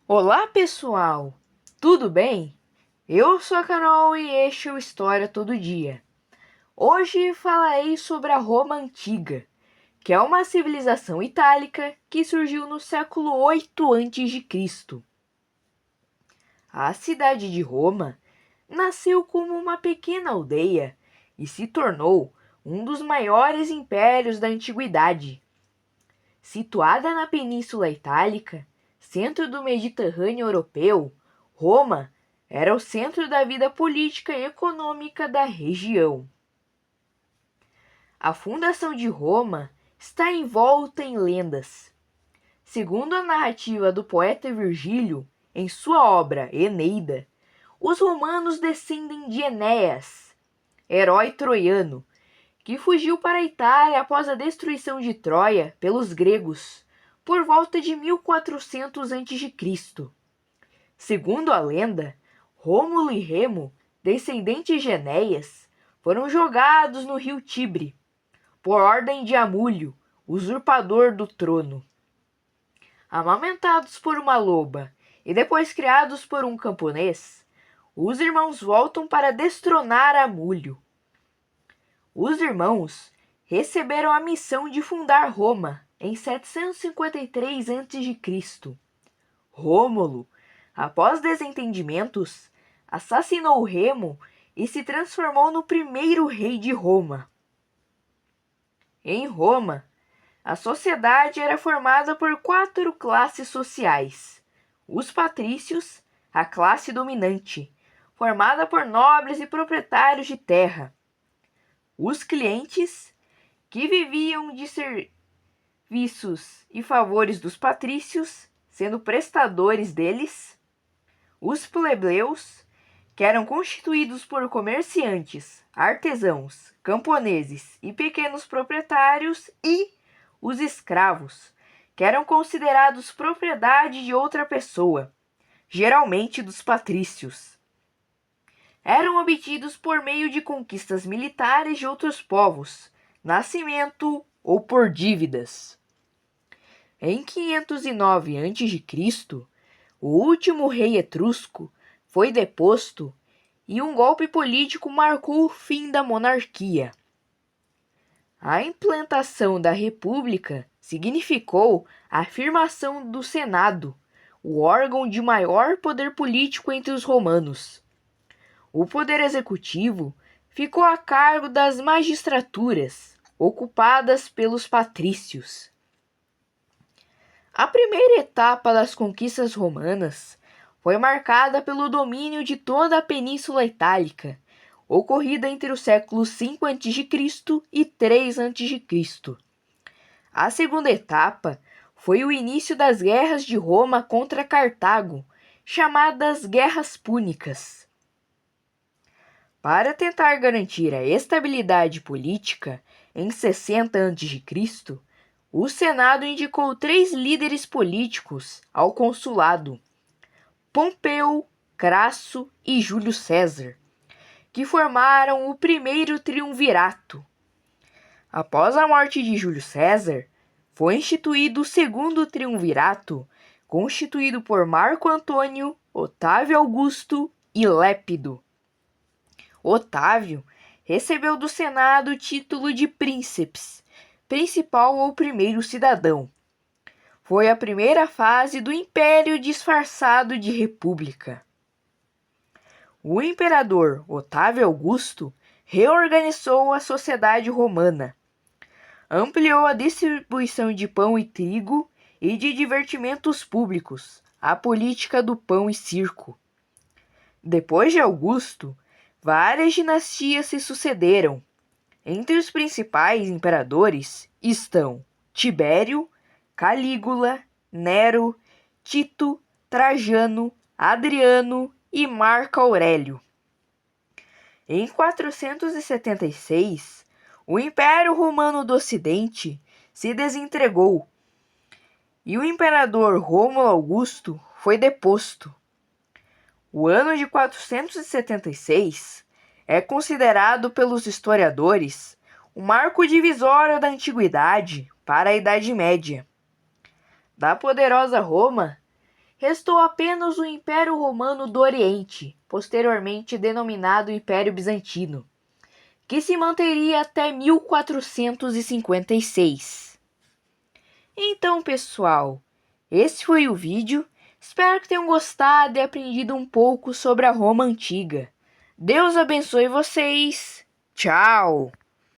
Olá pessoal, tudo bem? Eu sou a Carol e este é o História Todo Dia. Hoje falarei sobre a Roma Antiga, que é uma civilização itálica que surgiu no século 8 a.C. A cidade de Roma nasceu como uma pequena aldeia e se tornou um dos maiores impérios da antiguidade. Situada na Península Itálica, centro do Mediterrâneo europeu, Roma era o centro da vida política e econômica da região. A fundação de Roma está envolta em lendas. Segundo a narrativa do poeta Virgílio, em sua obra Eneida, os romanos descendem de Enéas, herói troiano, que fugiu para a Itália após a destruição de Troia pelos gregos, por volta de 1400 a.C. Segundo a lenda, Rômulo e Remo, descendentes de Enéas, foram jogados no rio Tibre, por ordem de Amulho, usurpador do trono. Amamentados por uma loba e depois criados por um camponês, os irmãos voltam para destronar Amulho. Os irmãos receberam a missão de fundar Roma em 753 a.C. Rômulo, após desentendimentos, assassinou Remo e se transformou no primeiro rei de Roma. Em Roma, a sociedade era formada por 4 classes sociais. Os patrícios, a classe dominante, formada por nobres e proprietários de terra. Os clientes, que viviam de serviços e favores dos patrícios, sendo prestadores deles. Os plebeus, que eram constituídos por comerciantes, artesãos, camponeses e pequenos proprietários, e os escravos, que eram considerados propriedade de outra pessoa, geralmente dos patrícios. Eram obtidos por meio de conquistas militares de outros povos, nascimento ou por dívidas. Em 509 a.C., o último rei etrusco foi deposto e um golpe político marcou o fim da monarquia. A implantação da República significou a afirmação do Senado, o órgão de maior poder político entre os romanos. O poder executivo ficou a cargo das magistraturas, ocupadas pelos patrícios. A primeira etapa das conquistas romanas foi marcada pelo domínio de toda a Península Itálica, ocorrida entre os séculos 5 a.C. e 3 a.C. A segunda etapa foi o início das guerras de Roma contra Cartago, chamadas Guerras Púnicas. Para tentar garantir a estabilidade política, em 60 a.C., o Senado indicou 3 líderes políticos ao consulado: Pompeu, Crasso e Júlio César, que formaram o primeiro triunvirato. Após a morte de Júlio César, foi instituído o segundo triunvirato, constituído por Marco Antônio, Otávio Augusto e Lépido. Otávio recebeu do Senado o título de príncipes, principal ou primeiro cidadão. Foi a primeira fase do Império disfarçado de República. O imperador Otávio Augusto reorganizou a sociedade romana, ampliou a distribuição de pão e trigo e de divertimentos públicos, a política do pão e circo. Depois de Augusto, várias dinastias se sucederam. Entre os principais imperadores estão Tibério, Calígula, Nero, Tito, Trajano, Adriano e Marco Aurélio. Em 476, o Império Romano do Ocidente se desentregou e o imperador Rômulo Augusto foi deposto. O ano de 476 é considerado pelos historiadores o marco divisório da Antiguidade para a Idade Média. Da poderosa Roma, restou apenas o Império Romano do Oriente, posteriormente denominado Império Bizantino, que se manteria até 1456. Então, pessoal, esse foi o vídeo. Espero que tenham gostado e aprendido um pouco sobre a Roma Antiga. Deus abençoe vocês. Tchau!